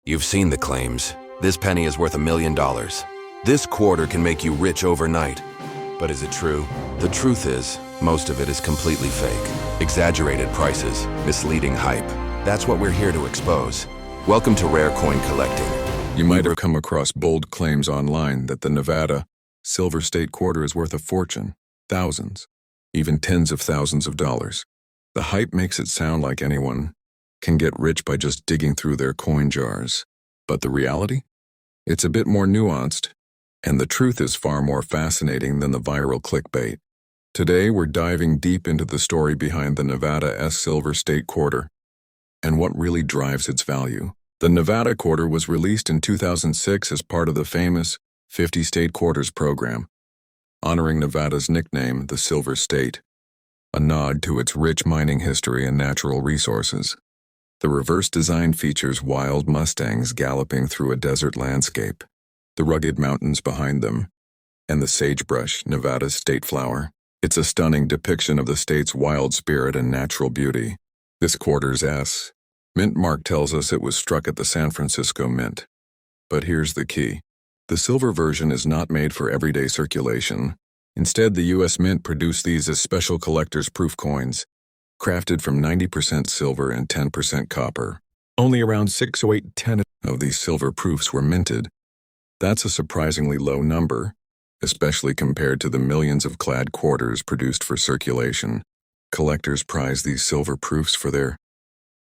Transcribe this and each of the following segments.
You've seen the claims. This penny is worth $1 million. This quarter can make you rich overnight. But is it true? The truth is, most of it is completely fake. Exaggerated prices, misleading hype. That's what we're here to expose. Welcome to Rare Coin Collecting. You might have come across bold claims online that the Nevada Silver State Quarter is worth a fortune, thousands, even tens of thousands of dollars. The hype makes it sound like anyone can get rich by just digging through their coin jars. But the reality? It's a bit more nuanced, and the truth is far more fascinating than the viral clickbait. Today, we're diving deep into the story behind the Nevada Silver State Quarter and what really drives its value. The Nevada Quarter was released in 2006 as part of the famous 50 State Quarters program, honoring Nevada's nickname, the Silver State, a nod to its rich mining history and natural resources. The reverse design features wild mustangs galloping through a desert landscape, the rugged mountains behind them, and the sagebrush, Nevada's state flower. It's a stunning depiction of the state's wild spirit and natural beauty. This quarter's mint mark tells us it was struck at the San Francisco Mint. But here's the key. The silver version is not made for everyday circulation. Instead, the U.S. Mint produced these as special collector's proof coins, crafted from 90% silver and 10% copper. Only around 6 or 10 of these silver proofs were minted. That's a surprisingly low number, especially compared to the millions of clad quarters produced for circulation. Collectors prize these silver proofs for their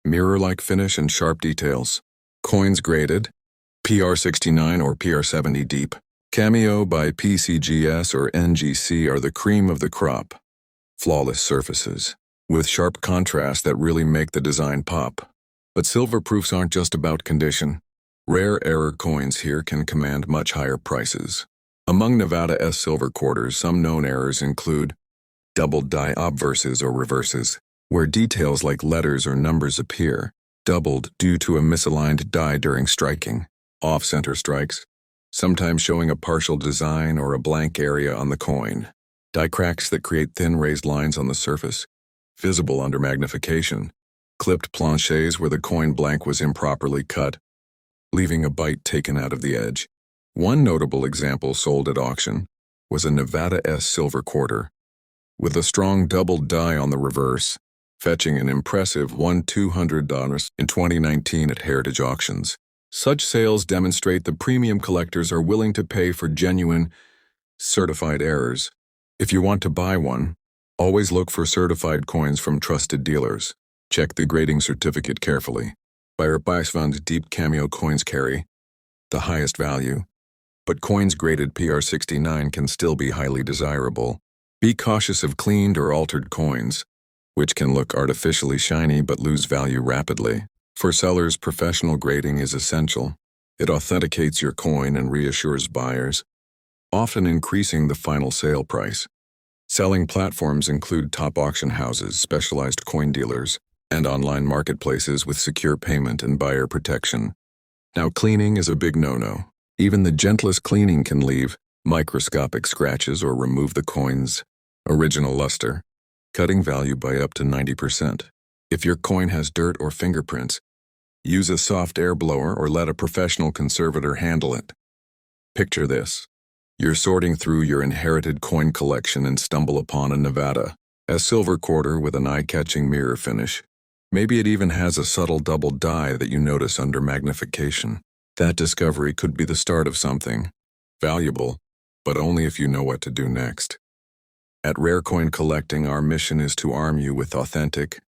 mirror-like finish and sharp details. Coins graded, PR69 or PR70 deep, Cameo by PCGS or NGC are the cream of the crop. Flawless surfaces, with sharp contrast that really make the design pop. But silver proofs aren't just about condition. Rare error coins here can command much higher prices. Among Nevada silver quarters, some known errors include doubled die obverses or reverses, where details like letters or numbers appear, doubled due to a misaligned die during striking, off-center strikes, sometimes showing a partial design or a blank area on the coin, die cracks that create thin raised lines on the surface, visible under magnification, clipped planchets where the coin blank was improperly cut, leaving a bite taken out of the edge. One notable example sold at auction was a Nevada silver quarter, with a strong doubled die on the reverse, fetching an impressive $200 in 2019 at Heritage Auctions. Such sales demonstrate the premium collectors are willing to pay for genuine, certified errors. If you want to buy one, always look for certified coins from trusted dealers. Check the grading certificate carefully. Varieties deep Cameo coins carry the highest value, but coins graded PR69 can still be highly desirable. Be cautious of cleaned or altered coins, which can look artificially shiny but lose value rapidly. For sellers, professional grading is essential. It authenticates your coin and reassures buyers, often increasing the final sale price. Selling platforms include top auction houses, specialized coin dealers, and online marketplaces with secure payment and buyer protection. Now, cleaning is a big no-no. Even the gentlest cleaning can leave microscopic scratches or remove the coin's original luster, cutting value by up to 90%. If your coin has dirt or fingerprints, use a soft air blower or let a professional conservator handle it. Picture this. You're sorting through your inherited coin collection and stumble upon a Nevada silver quarter with an eye-catching mirror finish. Maybe it even has a subtle double die that you notice under magnification. That discovery could be the start of something valuable, but only if you know what to do next. At Rare Coin Collecting, our mission is to arm you with authentic,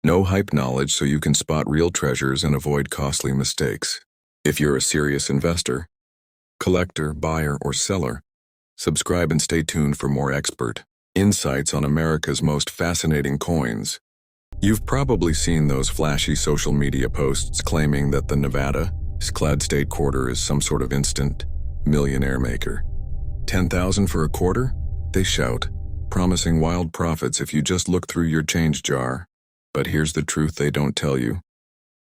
no-hype knowledge so you can spot real treasures and avoid costly mistakes. If you're a serious investor, collector, buyer, or seller, subscribe and stay tuned for more expert insights on America's most fascinating coins. You've probably seen those flashy social media posts claiming that the Nevada clad state quarter is some sort of instant millionaire maker. 10,000 for a quarter? They shout, promising wild profits if you just look through your change jar. But here's the truth they don't tell you.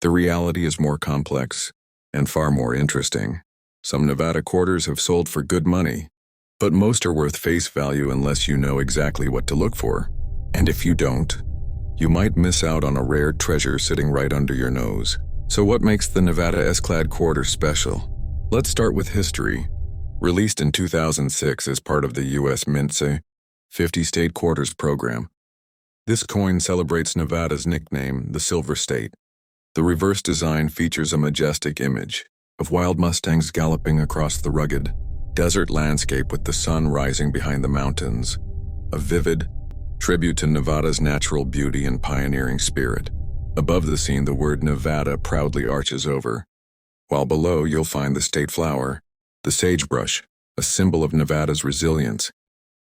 The reality is more complex and far more interesting. Some Nevada quarters have sold for good money, but most are worth face value unless you know exactly what to look for. And if you don't, you might miss out on a rare treasure sitting right under your nose. So what makes the Nevada S-clad quarter special? Let's start with history. Released in 2006 as part of the U.S. Mint's 50 State Quarters program, this coin celebrates Nevada's nickname, the Silver State. The reverse design features a majestic image of wild mustangs galloping across the rugged desert landscape with the sun rising behind the mountains, a vivid tribute to Nevada's natural beauty and pioneering spirit. Above the scene, the word Nevada proudly arches over, while below you'll find the state flower, the sagebrush, a symbol of Nevada's resilience.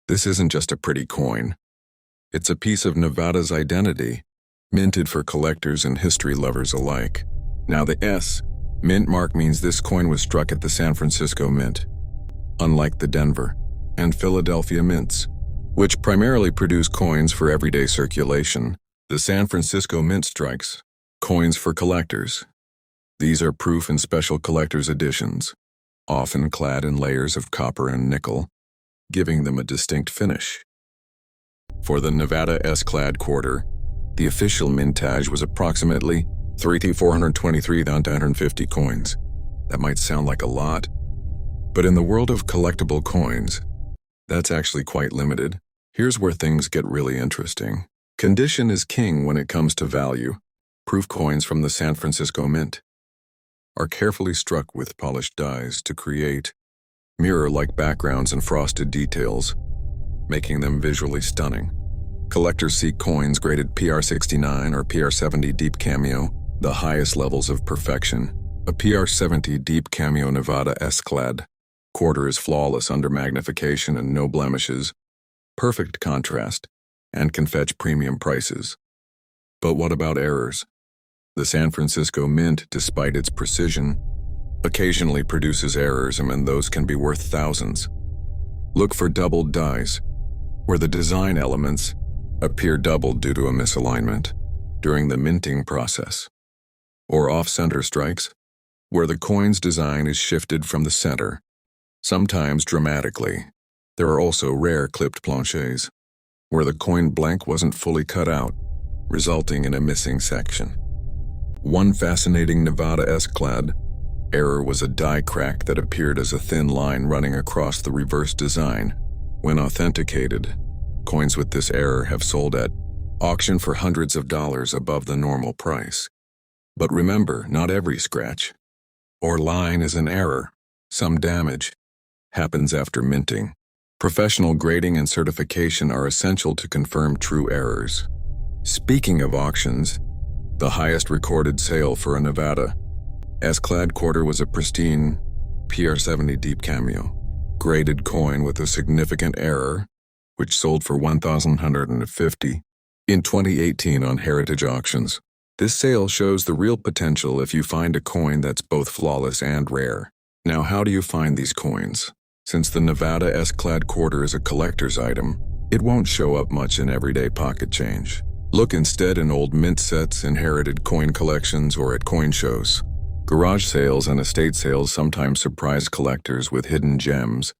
This isn't just a pretty coin. It's a piece of Nevada's identity, minted for collectors and history lovers alike. Now the S mint mark means this coin was struck at the San Francisco Mint. Unlike the Denver and Philadelphia mints, which primarily produce coins for everyday circulation, the San Francisco Mint strikes coins for collectors. These are proof and special collector's editions, often clad in layers of copper and nickel, giving them a distinct finish. For the Nevada S-clad quarter, the official mintage was approximately 3,423,950 coins. That might sound like a lot, but in the world of collectible coins, that's actually quite limited. Here's where things get really interesting. Condition is king when it comes to value. Proof coins from the San Francisco Mint are carefully struck with polished dies to create mirror-like backgrounds and frosted details, making them visually stunning. Collectors seek coins graded PR69 or PR70 Deep Cameo, the highest levels of perfection. A PR70 Deep Cameo Nevada S-clad quarter is flawless under magnification and no blemishes, perfect contrast, and can fetch premium prices. But what about errors? The San Francisco Mint, despite its precision, occasionally produces errors, and those can be worth thousands. Look for doubled dies, where the design elements appear doubled due to a misalignment during the minting process, or off-center strikes, where the coin's design is shifted from the center, sometimes dramatically. There are also rare clipped planches, where the coin blank wasn't fully cut out, resulting in a missing section. One fascinating Nevada S-clad error was a die crack that appeared as a thin line running across the reverse design. When authenticated, coins with this error have sold at auction for hundreds of dollars above the normal price. But remember, not every scratch or line is an error. Some damage happens after minting. Professional grading and certification are essential to confirm true errors. Speaking of auctions, the highest recorded sale for a Nevada S-clad quarter was a pristine PR70 Deep Cameo graded coin with a significant error, which sold for $1,150 in 2018 on Heritage Auctions. This sale shows the real potential if you find a coin that's both flawless and rare. Now, how do you find these coins? Since the Nevada S-clad quarter is a collector's item, it won't show up much in everyday pocket change. Look instead in old mint sets, inherited coin collections, or at coin shows. Garage sales and estate sales sometimes surprise collectors with hidden gems,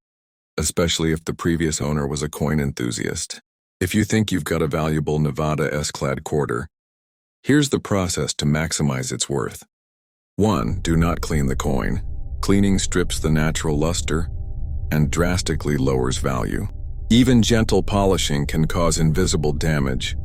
especially if the previous owner was a coin enthusiast. If you think you've got a valuable Nevada S-clad quarter, here's the process to maximize its worth. 1. Do not clean the coin. Cleaning strips the natural luster and drastically lowers value. Even gentle polishing can cause invisible damage.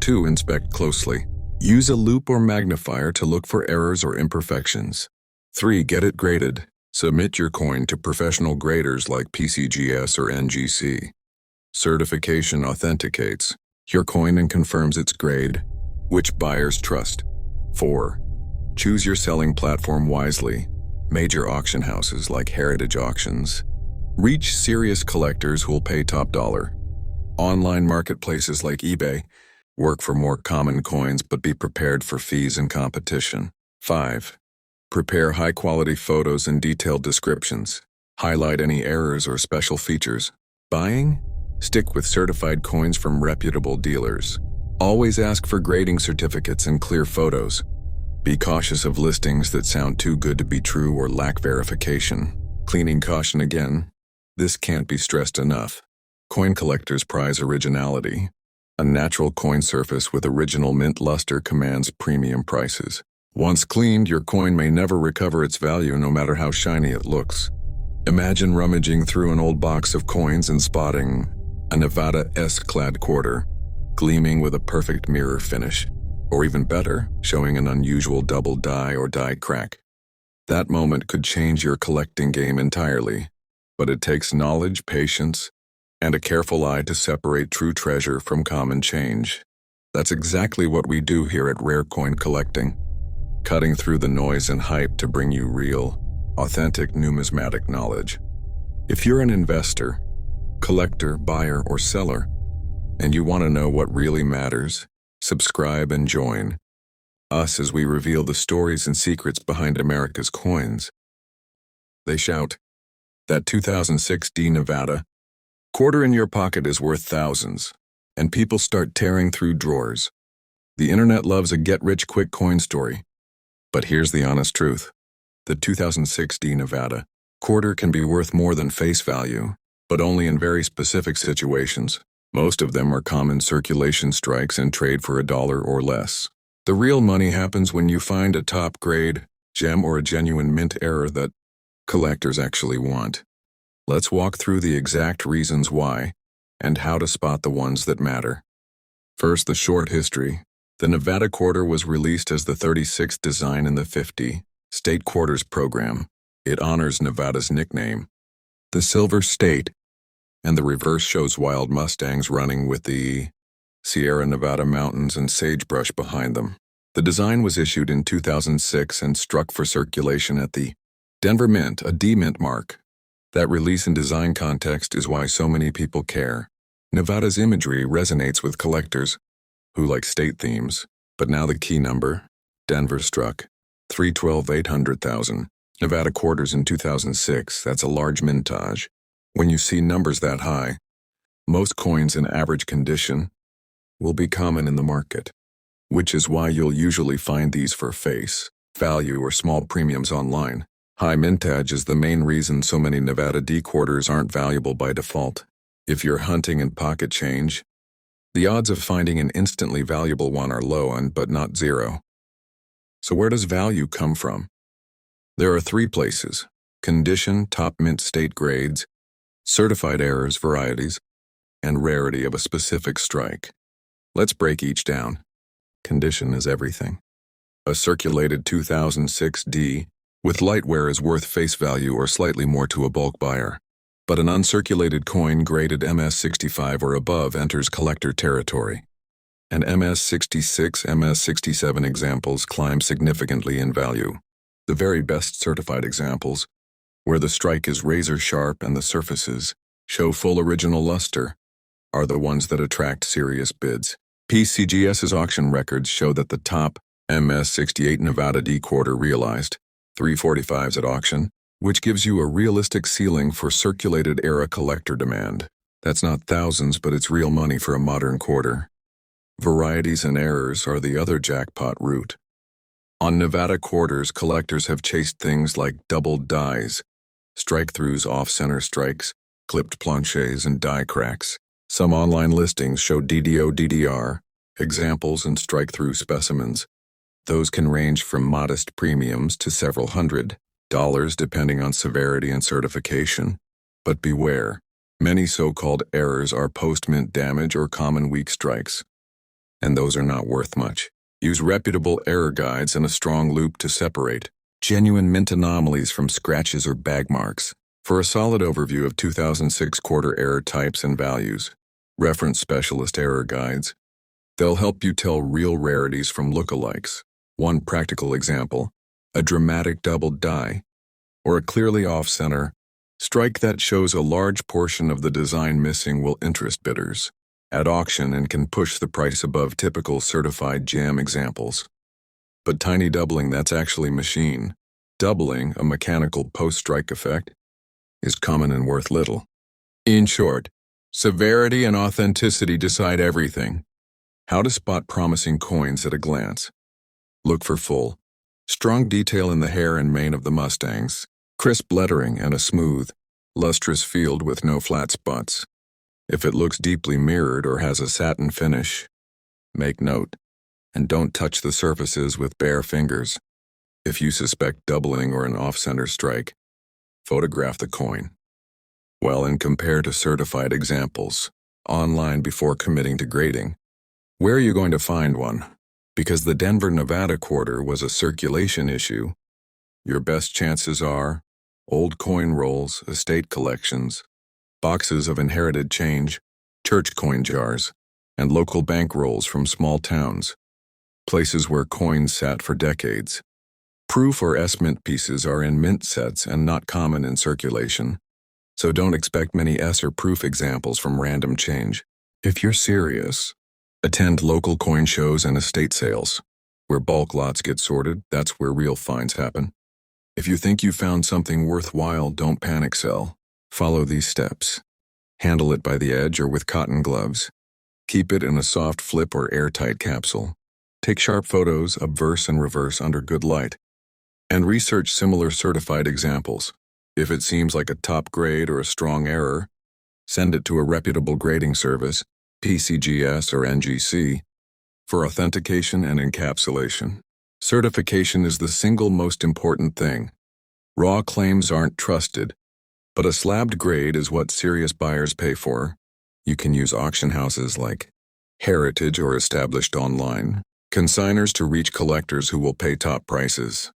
2. Inspect closely. Use a loupe or magnifier to look for errors or imperfections. 3. Get it graded. Submit your coin to professional graders like PCGS or NGC. Certification authenticates your coin and confirms its grade, which buyers trust. 4. Choose your selling platform wisely. Major auction houses like Heritage Auctions reach serious collectors who'll pay top dollar. Online marketplaces like eBay work for more common coins, but be prepared for fees and competition. 5. Prepare high-quality photos and detailed descriptions. Highlight any errors or special features. Buying? Stick with certified coins from reputable dealers. Always ask for grading certificates and clear photos. Be cautious of listings that sound too good to be true or lack verification. Cleaning caution again. This can't be stressed enough. Coin collectors prize originality. A natural coin surface with original mint luster commands premium prices. Once cleaned, your coin may never recover its value no matter how shiny it looks. Imagine rummaging through an old box of coins and spotting a Nevada S-clad quarter, gleaming with a perfect mirror finish, or even better, showing an unusual double die or die crack. That moment could change your collecting game entirely, but it takes knowledge, patience, and a careful eye to separate true treasure from common change. That's exactly what we do here at Rare Coin Collecting, cutting through the noise and hype to bring you real, authentic numismatic knowledge. If you're an investor, collector, buyer, or seller, and you want to know what really matters, subscribe and join us as we reveal the stories and secrets behind America's coins. They shout, that 2006 Nevada quarter in your pocket is worth thousands, and people start tearing through drawers. The internet loves a get-rich-quick coin story, but here's the honest truth. The 2006 Nevada quarter can be worth more than face value, but only in very specific situations. Most of them are common circulation strikes and trade for $1 or less. The real money happens when you find a top-grade gem or a genuine mint error that collectors actually want. Let's walk through the exact reasons why and how to spot the ones that matter. First, the short history. The Nevada quarter was released as the 36th design in the 50 State Quarters program. It honors Nevada's nickname, the Silver State, and the reverse shows wild mustangs running with the Sierra Nevada mountains and sagebrush behind them. The design was issued in 2006 and struck for circulation at the Denver Mint, a D Mint mark. That release and design context is why so many people care. Nevada's imagery resonates with collectors who like state themes, but now the key number. Denver struck 312,800,000. Nevada quarters in 2006, that's a large mintage. When you see numbers that high, most coins in average condition will be common in the market, which is why you'll usually find these for face value or small premiums online. High mintage is the main reason so many Nevada D quarters aren't valuable by default. If you're hunting in pocket change, the odds of finding an instantly valuable one are low but not zero. So where does value come from? There are three places: condition, top mint state grades, certified errors, varieties, and rarity of a specific strike. Let's break each down. Condition is everything. A circulated 2006 D with light wear is worth face value or slightly more to a bulk buyer. But an uncirculated coin graded MS65 or above enters collector territory. And MS66, MS67 examples climb significantly in value. The very best certified examples, where the strike is razor sharp and the surfaces show full original luster, are the ones that attract serious bids. PCGS's auction records show that the top MS68 Nevada D quarter realized 345s at auction, which gives you a realistic ceiling for circulated era collector demand. That's not thousands, but it's real money for a modern quarter. Varieties and errors are the other jackpot route. On Nevada quarters, collectors have chased things like double dies, strike-throughs, off-center strikes, clipped planches, and die cracks. Some online listings show DDO/DDR examples and strike-through specimens. Those can range from modest premiums to several $100s depending on severity and certification. But beware, many so-called errors are post-mint damage or common weak strikes, and those are not worth much. Use reputable error guides and a strong loop to separate genuine mint anomalies from scratches or bag marks. For a solid overview of 2006 quarter error types and values, reference specialist error guides. They'll help you tell real rarities from lookalikes. One practical example, a dramatic double die, or a clearly off-center strike that shows a large portion of the design missing will interest bidders at auction and can push the price above typical certified jam examples. But tiny doubling, that's actually machine doubling, a mechanical post-strike effect, is common and worth little. In short, severity and authenticity decide everything. How to spot promising coins at a glance. Look for full, strong detail in the hair and mane of the mustangs, crisp lettering and a smooth, lustrous field with no flat spots. If it looks deeply mirrored or has a satin finish, make note. and don't touch the surfaces with bare fingers. If you suspect doubling or an off-center strike, photograph the coin. Well, and compare to certified examples online before committing to grading. Where are you going to find one? Because the Denver, Nevada quarter was a circulation issue, your best chances are old coin rolls, estate collections, boxes of inherited change, church coin jars, and local bank rolls from small towns, places where coins sat for decades. Proof or S-mint pieces are in mint sets and not common in circulation, so don't expect many S or proof examples from random change. If you're serious, attend local coin shows and estate sales. Where bulk lots get sorted, that's where real finds happen. If you think you found something worthwhile, don't panic sell. Follow these steps. Handle it by the edge or with cotton gloves. Keep it in a soft flip or airtight capsule. Take sharp photos, obverse and reverse under good light. And research similar certified examples. If it seems like a top grade or a strong error, send it to a reputable grading service, PCGS or NGC, for authentication and encapsulation. Certification is the single most important thing. Raw claims aren't trusted, but a slabbed grade is what serious buyers pay for. You can use auction houses like Heritage or established online consigners to reach collectors who will pay top prices.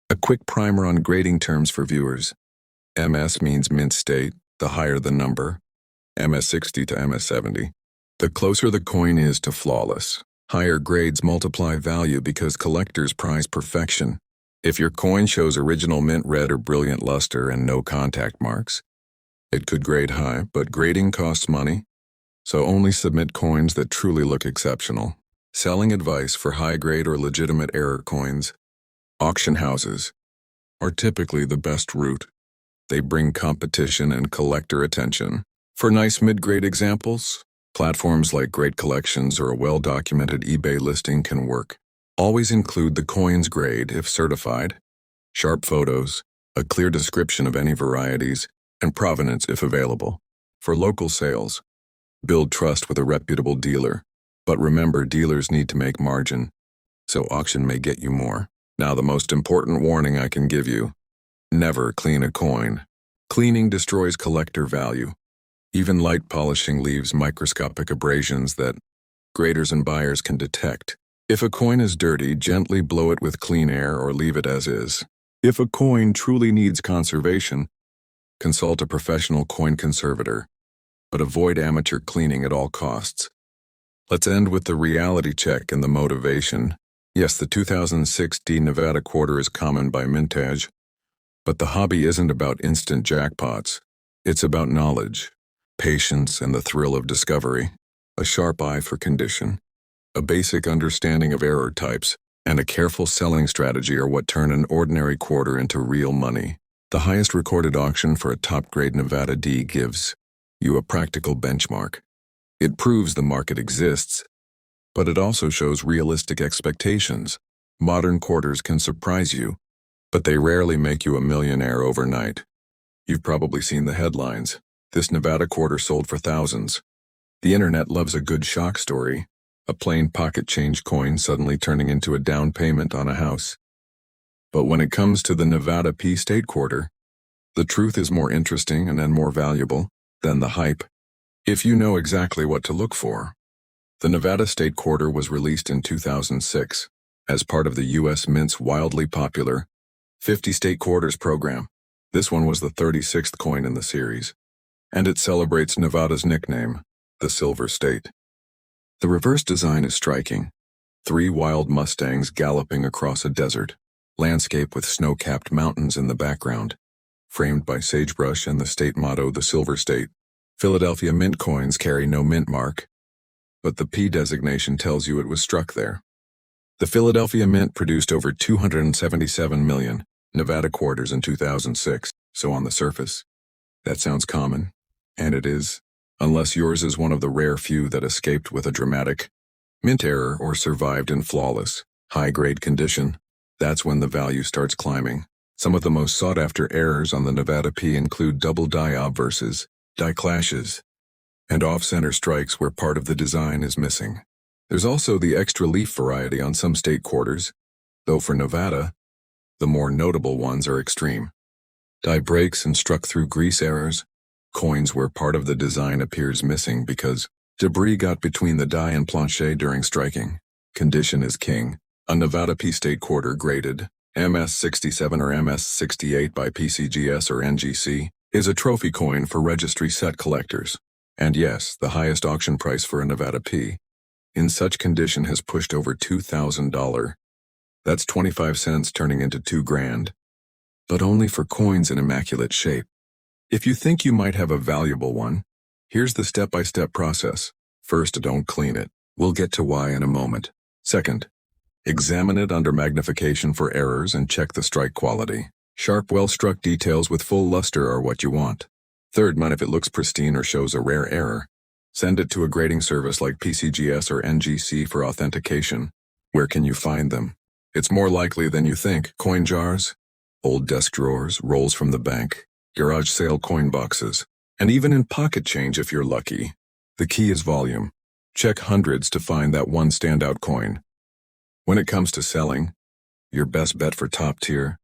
A quick primer on grading terms for viewers. MS means mint state, the higher the number. MS60 to MS70. The closer the coin is to flawless. Higher grades multiply value because collectors prize perfection. If your coin shows original mint red or brilliant luster and no contact marks, it could grade high, but grading costs money, so only submit coins that truly look exceptional. Selling advice for high-grade or legitimate error coins. Auction houses are typically the best route. They bring competition and collector attention. For nice mid-grade examples, platforms like Great Collections or a well-documented eBay listing can work. Always include the coin's grade if certified, sharp photos, a clear description of any varieties, and provenance if available. For local sales, build trust with a reputable dealer. But remember, dealers need to make margin, so auction may get you more. Now the most important warning I can give you: never clean a coin. Cleaning destroys collector value. Even light polishing leaves microscopic abrasions that graders and buyers can detect. If a coin is dirty, gently blow it with clean air or leave it as is. If a coin truly needs conservation, consult a professional coin conservator, but avoid amateur cleaning at all costs. Let's end with the reality check and the motivation. Yes, the 2006 Nevada quarter is common by mintage, but the hobby isn't about instant jackpots. It's about knowledge, patience, and the thrill of discovery. A sharp eye for condition, a basic understanding of error types, and a careful selling strategy are what turn an ordinary quarter into real money. The highest recorded auction for a top-grade Nevada D gives you a practical benchmark. It proves the market exists, but it also shows realistic expectations. Modern quarters can surprise you, but they rarely make you a millionaire overnight. You've probably seen the headlines. This Nevada quarter sold for thousands. The internet loves a good shock story, a plain pocket change coin suddenly turning into a down payment on a house. But when it comes to the Nevada P State quarter, the truth is more interesting and more valuable than the hype. If you know exactly what to look for. The Nevada State quarter was released in 2006 as part of the U.S. Mint's wildly popular 50 State Quarters program. This one was the 36th coin in the series, and it celebrates Nevada's nickname, the Silver State. The reverse design is striking. 3 wild mustangs galloping across a desert landscape with snow-capped mountains in the background, framed by sagebrush and the state motto, the Silver State. Philadelphia Mint coins carry no mint mark, but the P designation tells you it was struck there. The Philadelphia Mint produced over 277 million Nevada quarters in 2006, so on the surface, that sounds common, and it is, unless yours is one of the rare few that escaped with a dramatic mint error or survived in flawless, high-grade condition. That's when the value starts climbing. Some of the most sought-after errors on the Nevada P include double die obverses, die clashes, and off-center strikes where part of the design is missing. There's also the extra leaf variety on some state quarters, though for Nevada, the more notable ones are extreme. Die breaks and struck through grease errors, coins where part of the design appears missing because debris got between the die and planche during striking. Condition is king. A Nevada P state quarter graded MS-67 or MS-68 by PCGS or NGC is a trophy coin for registry set collectors. And yes, the highest auction price for a Nevada P in such condition has pushed over $2,000. That's 25 cents turning into $2,000. But only for coins in immaculate shape. If you think you might have a valuable one, here's the step-by-step process. First, don't clean it. We'll get to why in a moment. Second, examine it under magnification for errors and check the strike quality. Sharp, well-struck details with full luster are what you want. Third, if it looks pristine or shows a rare error, send it to a grading service like PCGS or NGC for authentication. Where can you find them? It's more likely than you think. Coin jars, old desk drawers, rolls from the bank, garage sale coin boxes, and even in pocket change if you're lucky. The key is volume. Check hundreds to find that one standout coin. When it comes to selling, your best bet for top tier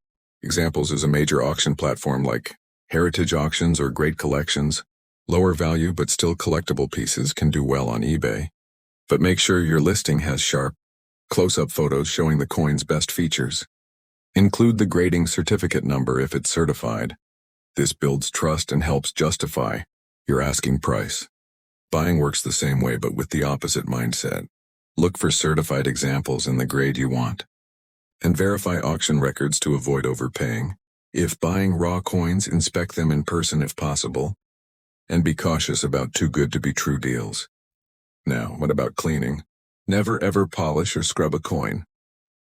examples is a major auction platform like Heritage Auctions or Great Collections. Lower value but still collectible pieces can do well on eBay. But make sure your listing has sharp, close-up photos showing the coin's best features. Include the grading certificate number if it's certified. This builds trust and helps justify your asking price. Buying works the same way but with the opposite mindset. Look for certified examples in the grade you want. And verify auction records to avoid overpaying. If buying raw coins, inspect them in person if possible. And be cautious about too good to be true deals. Now, what about cleaning? Never ever polish or scrub a coin.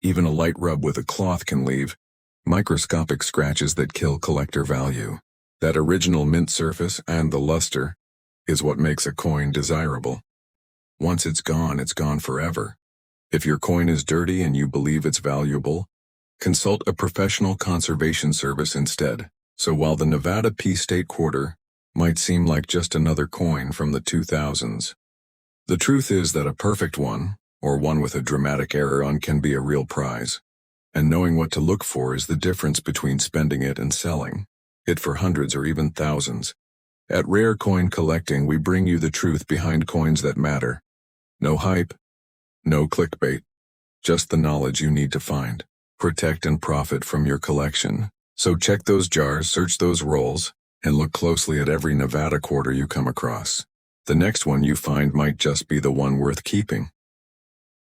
Even a light rub with a cloth can leave microscopic scratches that kill collector value. That original mint surface and the luster is what makes a coin desirable. Once it's gone forever. If your coin is dirty and you believe it's valuable, consult a professional conservation service instead. So while the Nevada P State Quarter might seem like just another coin from the 2000s, the truth is that a perfect one, or one with a dramatic error on, can be a real prize. And knowing what to look for is the difference between spending it and selling it for hundreds or even thousands. At Rare Coin Collecting, we bring you the truth behind coins that matter. No hype, no clickbait, just the knowledge you need to find, protect and profit from your collection. So check those jars, search those rolls, and look closely at every Nevada quarter you come across. The next one you find might just be the one worth keeping.